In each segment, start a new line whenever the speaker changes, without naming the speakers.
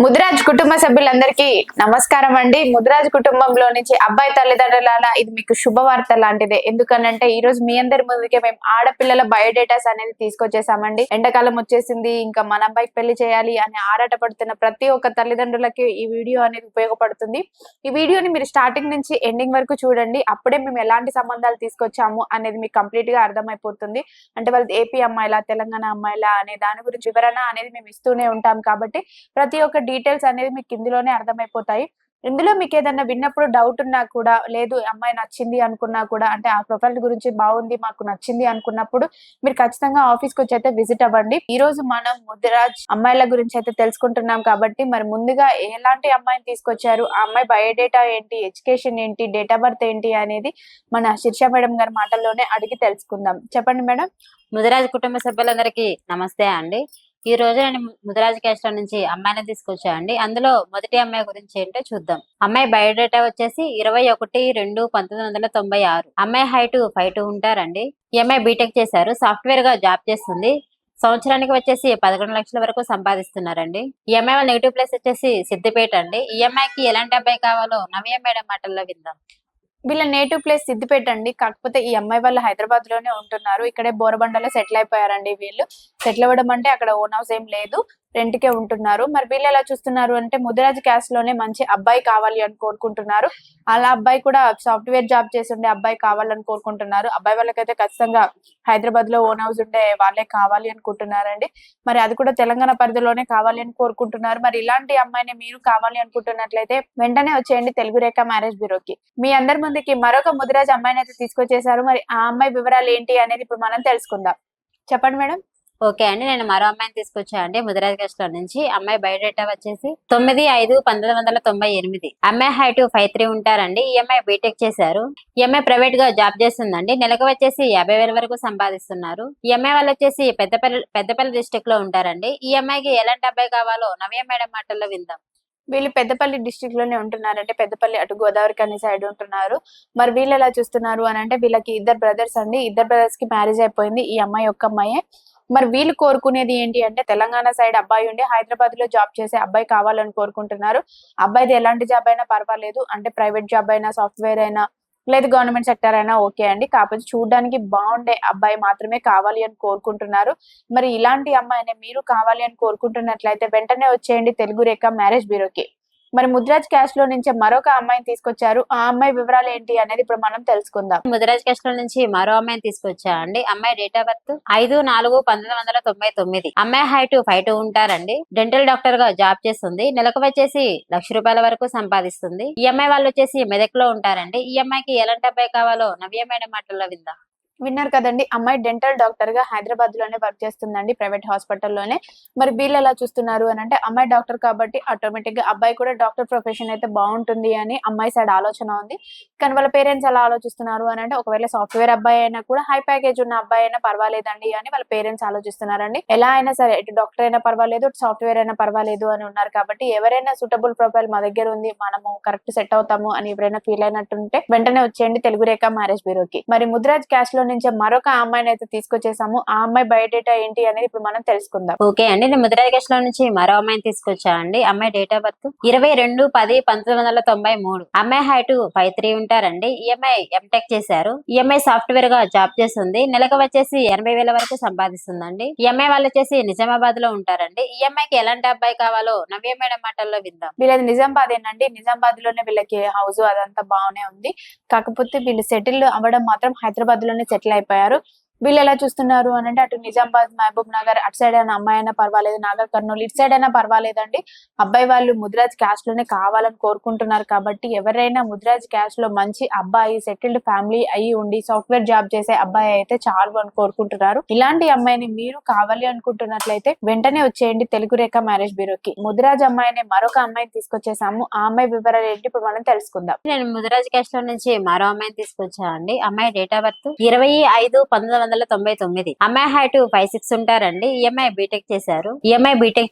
ముదిరాజ్ కుటుంబ సభ్యులందరికీ నమస్కారం అండి. ముదిరాజ్ కుటుంబంలో నుంచి అబ్బాయి తల్లిదండ్రుల ఇది మీకు శుభవార్త లాంటిదే. ఎందుకనంటే ఈ రోజు మీ అందరి ముందుకే మేము ఆడపిల్లల బయోడేటాస్ అనేది తీసుకొచ్చేసామండి. ఎండాకాలం వచ్చేసింది, ఇంకా మన అబ్బాయికి పెళ్లి చేయాలి అని ఆరాట పడుతున్న ప్రతి ఒక్క తల్లిదండ్రులకి ఈ వీడియో అనేది ఉపయోగపడుతుంది. ఈ వీడియోని మీరు స్టార్టింగ్ నుంచి ఎండింగ్ వరకు చూడండి. అప్పుడే మేము ఎలాంటి సంబంధాలు తీసుకొచ్చాము అనేది మీకు కంప్లీట్ గా అర్థమైపోతుంది. అంటే వాళ్ళు ఏపీ అమ్మాయిలా తెలంగాణ అమ్మాయిలా అనే దాని గురించి వివరణ అనేది మేము ఇస్తూనే ఉంటాం. కాబట్టి ప్రతి ఒక్క డీటెయిల్స్ అనేది మీకు ఇందులోనే అర్థమైపోతాయి. ఇందులో మీకు ఏదన్నా విన్నప్పుడు డౌట్ ఉన్నా కూడా, లేదు అమ్మాయి నచ్చింది అనుకున్నా కూడా, అంటే ఆ ప్రొఫైల్ గురించి బాగుంది మాకు నచ్చింది అనుకున్నప్పుడు మీరు ఖచ్చితంగా ఆఫీస్ కి వచ్చి అయితే విజిట్ అవ్వండి. ఈ రోజు మనం ముదిరాజ్ అమ్మాయిల గురించి అయితే తెలుసుకుంటున్నాం. కాబట్టి మరి ముందుగా ఎలాంటి అమ్మాయిని తీసుకొచ్చారు, ఆ అమ్మాయి బయోడేటా ఏంటి, ఎడ్యుకేషన్ ఏంటి, డేట్ ఆఫ్ బర్త్ ఏంటి అనేది మన శిర్ష మేడం గారి మాటల్లోనే అడిగి తెలుసుకుందాం. చెప్పండి మేడం.
ముదిరాజ్ కుటుంబ సభ్యులందరికీ నమస్తే అండి. ఈ రోజు నేను ముదిరాజ్ క్యాస్ట్ నుంచి అమ్మాయిని తీసుకొచ్చా అండి. అందులో మొదటి అమ్మాయి గురించి ఏంటో చూద్దాం. అమ్మాయి బయోడేటా వచ్చేసి 21/2/1996. అమ్మాయి హైట్ 5'2" ఉంటారండి. ఈ అమ్మాయి బీటెక్ చేశారు, సాఫ్ట్వేర్ గా జాబ్ చేస్తుంది. సంవత్సరానికి వచ్చేసి 11 లక్షల వరకు సంపాదిస్తున్నారండి. ఈ అమ్మాయి వాళ్ళ నెగిటివ్ ప్లేస్ వచ్చేసి సిద్దిపేట అండి. ఈ అమ్మాయికి ఎలాంటి అబ్బాయి కావాలో నవ్య మేడం మాటల్లో విందాం.
వీళ్ళ నేటివ్ ప్లేస్ సిద్దిపేట అండి. కాకపోతే ఈ అమ్మాయి వాళ్ళు హైదరాబాద్ లోనే ఉంటున్నారు. ఇక్కడే బోరబండలో సెటిల్ అయిపోయారండి. వీళ్ళు సెటిల్ అవ్వడం అంటే అక్కడ ఓన్ హౌస్ ఏం లేదు, రెంట్ కే ఉంటున్నారు. మరి వీళ్ళు ఎలా చూస్తున్నారు అంటే ముదిరాజ్ క్యాస్ట్ లోనే మంచి అబ్బాయి కావాలి అని కోరుకుంటున్నారు. అలా అబ్బాయి కూడా సాఫ్ట్వేర్ జాబ్ చేసి ఉండే అబ్బాయి కావాలని కోరుకుంటున్నారు. అబ్బాయి వాళ్ళకైతే ఖచ్చితంగా హైదరాబాద్ లో ఓన్ హౌస్ ఉండే వాళ్ళే కావాలి అనుకుంటున్నారండి. మరి అది కూడా తెలంగాణ పరిధిలోనే కావాలి అని కోరుకుంటున్నారు. మరి ఇలాంటి అమ్మాయిని మీరు కావాలి అనుకుంటున్నట్లయితే వెంటనే వచ్చేయండి తెలుగు రేఖ మ్యారేజ్ బ్యూరోకి. మీ అందరి ముందుకి మరొక ముదిరాజ్ అమ్మాయిని అయితే తీసుకొచ్చేసారు. మరి ఆ అమ్మాయి వివరాలు ఏంటి అనేది ఇప్పుడు మనం తెలుసుకుందాం. చెప్పండి మేడం.
ఓకే అండి, నేను మరో అమ్మాయిని తీసుకొచ్చా అండి ముదిరాజ్ క్యాస్ట్ లో నుంచి. అమ్మాయి బయోడేటా వచ్చేసి 9/5/1998. అమ్మాయి హైట్ 5'3" ఉంటారండి. ఈ అమ్మాయి బీటెక్ చేశారు. ఈ అమ్మాయి ప్రైవేట్ గా జాబ్ చేస్తుందండి. నెలకు వచ్చేసి 50,000 వరకు సంపాదిస్తున్నారు. ఈ అమ్మాయి వాళ్ళు వచ్చేసి పెద్దపల్లి డిస్ట్రిక్ట్ లో ఉంటారండి. ఈ అమ్మాయికి ఎలాంటి అబ్బాయి కావాలో నవ్య మేడం మాటల్లో విందాం.
వీళ్ళు పెద్దపల్లి డిస్ట్రిక్ట్ లోనే ఉంటున్నారంటే పెద్దపల్లి అటు గోదావరి కని సైడ్ ఉంటున్నారు. మరి వీళ్ళు ఎలా చూస్తున్నారు అని అంటే వీళ్ళకి ఇద్దరు బ్రదర్స్ అండి. ఇద్దరు బ్రదర్స్ కి మ్యారేజ్ అయిపోయింది. ఈ అమ్మాయి ఒక్క అమ్మాయే. మరి వీళ్ళు కోరుకునేది ఏంటి అంటే తెలంగాణ సైడ్ అబ్బాయి ఉండి హైదరాబాద్ లో జాబ్ చేసే అబ్బాయి కావాలని కోరుకుంటున్నారు. అబ్బాయిది ఎలాంటి జాబ్ అయినా పర్వాలేదు, అంటే ప్రైవేట్ జాబ్ అయినా, సాఫ్ట్వేర్ అయినా, లేదు గవర్నమెంట్ సెక్టర్ అయినా ఓకే అండి. కాకపోతే చూడడానికి బాగుండే అబ్బాయి మాత్రమే కావాలి అని కోరుకుంటున్నారు. మరి ఇలాంటి అమ్మాయిని మీరు కావాలి అని కోరుకుంటున్నట్లయితే వెంటనే వచ్చేయండి తెలుగు రేఖ మ్యారేజ్ బ్యూరోకి. మరి ముద్రాజ్ క్యాస్ట్ లో నుంచి మరొక అమ్మాయిని తీసుకొచ్చారు. ఆ అమ్మాయి వివరాలు ఏంటి అనేది ఇప్పుడు మనం తెలుసుకుందాం.
ముదిరాజ్ క్యాస్ట్ లో నుంచి మరో అమ్మాయిని తీసుకొచ్చా అండి. అమ్మాయి డేట్ ఆఫ్ బర్త్ 5/4/1999. అమ్మాయి హైట్ 5'2" ఉంటారండి. డెంటల్ డాక్టర్ గా జాబ్ చేస్తుంది. నెలకు వచ్చేసి ₹1,00,000 వరకు సంపాదిస్తుంది. ఈ అమ్మాయి వాళ్ళు వచ్చేసి మెదక్ లో ఉంటారండి. ఈ అమ్మాయికి ఎలాంటి అబ్బాయి కావాలో నవ్య మేడం మాటల్లో విందాం.
విన్నారు కదండి. అమ్మాయి డెంటల్ డాక్టర్ గా హైదరాబాద్ లోనే వర్క్ చేస్తుందండి, ప్రైవేట్ హాస్పిటల్లోనే. మరి వీళ్ళు ఎలా చూస్తున్నారు అని అంటే అమ్మాయి డాక్టర్ కాబట్టి ఆటోమేటిక్ గా అబ్బాయి కూడా డాక్టర్ ప్రొఫెషన్ అయితే బాగుంటుంది అని అమ్మాయి సైడ్ ఆలోచన ఉంది. కానీ వాళ్ళ పేరెంట్స్ ఎలా ఆలోచిస్తున్నారు అని అంటే ఒకవేళ సాఫ్ట్వేర్ అబ్బాయి అయినా కూడా హై ప్యాకేజ్ ఉన్న అబ్బాయి అయినా పర్వాలేదండి అని వాళ్ళ పేరెంట్స్ ఆలోచిస్తున్నారండి. ఎలా అయినా సరే ఇటు డాక్టర్ అయినా పర్వాలేదు, ఇటు సాఫ్ట్వేర్ అయినా పర్వాలేదు అని ఉన్నారు. కాబట్టి ఎవరైనా సూటబుల్ ప్రొఫైల్ మా దగ్గర ఉంది, మనము కరెక్ట్ సెట్ అవుతాము అని ఎవరైనా ఫీల్ అయినట్టుంటే వెంటనే వచ్చేయండి తెలుగు రేఖ మ్యారేజ్ బ్యూరోకి. మరి ముద్రాజ్ క్యాస్ట్ లో నుంచి మరొక అమ్మాయిని అయితే తీసుకొచ్చేసాము. ఆ అమ్మాయి బయోడేటా ఏంటి అనేది ఇప్పుడు మనం తెలుసుకుందాం.
ఓకే అండి, నేను ముదిరాజ్ క్యాస్ట్ లో నుంచి మరో అమ్మాయిని తీసుకొచ్చా అండి. అమ్మాయి డేట్ ఆఫ్ బర్త్ 22/10/1993. అమ్మాయి హైట్ 5'3" ఉంటారండి. ఈ అమ్మాయి ఎంటెక్ చేశారు. ఈ అమ్మాయి సాఫ్ట్వేర్ గా జాబ్ చేస్తుంది. నెలకు వచ్చేసి 80,000 వరకు సంపాదిస్తుందండి. ఈ అమ్మాయి వాళ్ళు వచ్చేసి నిజామాబాద్ లో ఉంటారండి. ఈ అమ్మాయికి ఎలాంటి అబ్బాయి కావాలో నవ్య మేడం మాటల్లో విందాం.
వీళ్ళది నిజామాబాద్ ఏనండి. నిజామాబాద్ లోనే వీళ్ళకి హౌస్ అదంతా బాగానే ఉంది. కాకపోతే వీళ్ళు సెటిల్ అవ్వడం మాత్రం హైదరాబాద్ లోనే సెటిల్ అయిపోయారు. వీళ్ళు ఎలా చూస్తున్నారు అని అంటే అటు నిజామాబాద్, మహబూబ్ నగర్ అటు సైడ్ అయినా అమ్మాయి అయినా పర్వాలేదు, నాగర్ కర్నూలు ఇటు సైడ్ అయినా పర్వాలేదండి. అబ్బాయి వాళ్ళు ముదిరాజ్ క్యాస్ట్ లోనే కావాలని కోరుకుంటున్నారు. కాబట్టి ఎవరైనా ముదిరాజ్ క్యాస్ట్ లో మంచి అబ్బాయి, సెటిల్డ్ ఫ్యామిలీ అయ్యి ఉండి సాఫ్ట్వేర్ జాబ్ చేసే అబ్బాయి అయితే చాలు అని కోరుకుంటున్నారు. ఇలాంటి అమ్మాయిని మీరు కావాలి అనుకుంటున్నట్లయితే వెంటనే వచ్చేయండి తెలుగు రేఖ మ్యారేజ్ బ్యూరోకి. ముదిరాజ్ అమ్మాయిని మరొక అమ్మాయిని తీసుకొచ్చేసాము. ఆ అమ్మాయి వివరాలు ఏంటి ఇప్పుడు మనం తెలుసుకుందాం.
నేను ముదిరాజ్ క్యాస్ట్ లో నుంచి మరో అమ్మాయిని తీసుకొచ్చా అండి. అమ్మాయి డేట్ ఆఫ్ బర్త్ 25/19 1999. అమ్మాయి హైట్ 5'6" ఉంటారండి. ఈ అమ్మాయి బీటెక్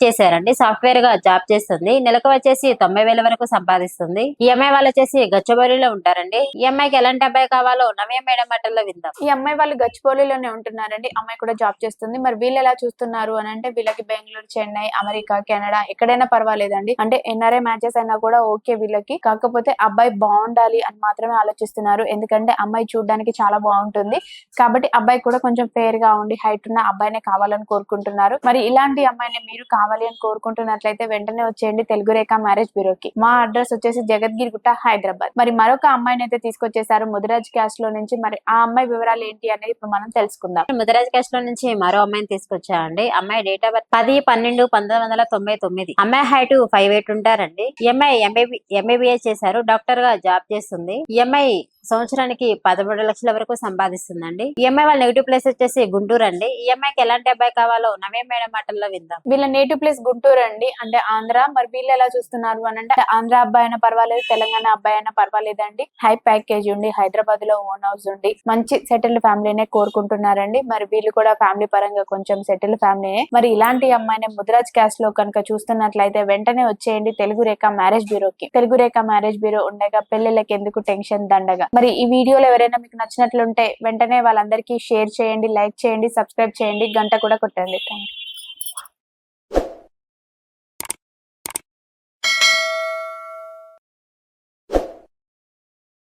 చేశారండి. సాఫ్ట్వేర్ గా జాబ్ చేస్తుంది. నెలకు వచ్చేసి 90,000 వరకు సంపాదిస్తుంది. ఈ అమ్మాయి వాళ్ళు వచ్చేసి గచ్చబౌలిలో ఉంటారండి. ఈ అమ్మాయికి ఎలాంటి అబ్బాయి కావాలో నవ్య మేడం మాటల్లో విందాం.
ఈ అమ్మాయి వాళ్ళు గచ్చిబౌలిలోనే ఉంటున్నారండి. అమ్మాయి కూడా జాబ్ చేస్తుంది. మరి వీళ్ళు ఎలా చూస్తున్నారు అని అంటే వీళ్ళకి బెంగళూరు, చెన్నై, అమెరికా, కెనడా ఎక్కడైనా పర్వాలేదండి. అంటే ఎన్ఆర్ఐ మ్యాచెస్ అయినా కూడా ఓకే వీళ్ళకి. కాకపోతే అబ్బాయి బాగుండాలి అని మాత్రమే ఆలోచిస్తున్నారు. ఎందుకంటే అమ్మాయి చూడడానికి చాలా బాగుంటుంది కాబట్టి అబ్బాయి కూడా కొంచెం ఫేర్ గా ఉండి హైట్ ఉన్న అబ్బాయినే కావాలని కోరుకుంటున్నారు. మరి ఇలాంటి అమ్మాయిని మీరు కావాలి అని కోరుకుంటున్నట్లయితే వెంటనే వచ్చేయండి తెలుగు రేఖ మ్యారేజ్ బ్యూరోకి. మా అడ్రస్ వచ్చేసి జగద్గిరిగుట్ట, హైదరాబాద్. మరి మరొక అమ్మాయిని అయితే తీసుకొచ్చేసారు ముదిరాజ్ క్యాస్ట్ లో నుంచి. మరి ఆ అమ్మాయి వివరాలు ఏంటి అనేది ఇప్పుడు మనం తెలుసుకుందాం.
ముదిరాజ్ క్యాస్ట్ లో నుంచి మరో అమ్మాయిని తీసుకొచ్చారండి. అమ్మాయి డేట్ ఆఫ్ బర్త్ 10/12/1999. అమ్మాయి హైట్ 5'8" ఉంటారండి. ఈ అమ్మాయి ఎంబీబీఎస్ చేశారు. డాక్టర్ గా జాబ్ చేస్తుంది. ఈ అమ్మాయి సంవత్సరానికి 13 లక్షల వరకు సంపాదిస్తుందండి. ఈ అమ్మాయి వాళ్ళ నెగిటివ్ ప్లేస్ వచ్చేసి గుంటూరు అండి. ఈ అమ్మాయికి ఎలాంటి అబ్బాయి కావాలో నవ్య మేడం మాటల్లో విందాం.
వీళ్ళ నేటివ్ ప్లేస్ గుంటూరు అండి, అంటే ఆంధ్ర. మరి వీళ్ళు ఎలా చూస్తున్నారు అని అంటే ఆంధ్ర అబ్బాయి అయినా పర్వాలేదు, తెలంగాణ అబ్బాయి అయినా పర్వాలేదండి. హై ప్యాకేజ్ ఉండి హైదరాబాద్ లో ఓన్ హౌస్ ఉండి మంచి సెటిల్డ్ ఫ్యామిలీనే కోరుకుంటున్నారండి. మరి వీళ్ళు కూడా ఫ్యామిలీ పరంగా కొంచెం సెటిల్డ్ ఫ్యామిలీనే. మరి ఇలాంటి అమ్మాయిని ముదిరాజ్ క్యాస్ట్ లో కనుక చూస్తున్నట్లయితే వెంటనే వచ్చేయండి తెలుగు రేఖ మ్యారేజ్ బ్యూరోకి. తెలుగు రేఖ మ్యారేజ్ బ్యూరో ఉండగా పెళ్లిళ్ళకి ఎందుకు టెన్షన్ దండగా. మరి ఈ వీడియోలో ఎవరైనా మీకు నచ్చినట్లుంటే వెంటనే వాళ్ళందరికీ షేర్ చేయండి, లైక్ చేయండి, సబ్స్క్రైబ్ చేయండి, గంట కూడా కొట్టండి. థాంక్యూ.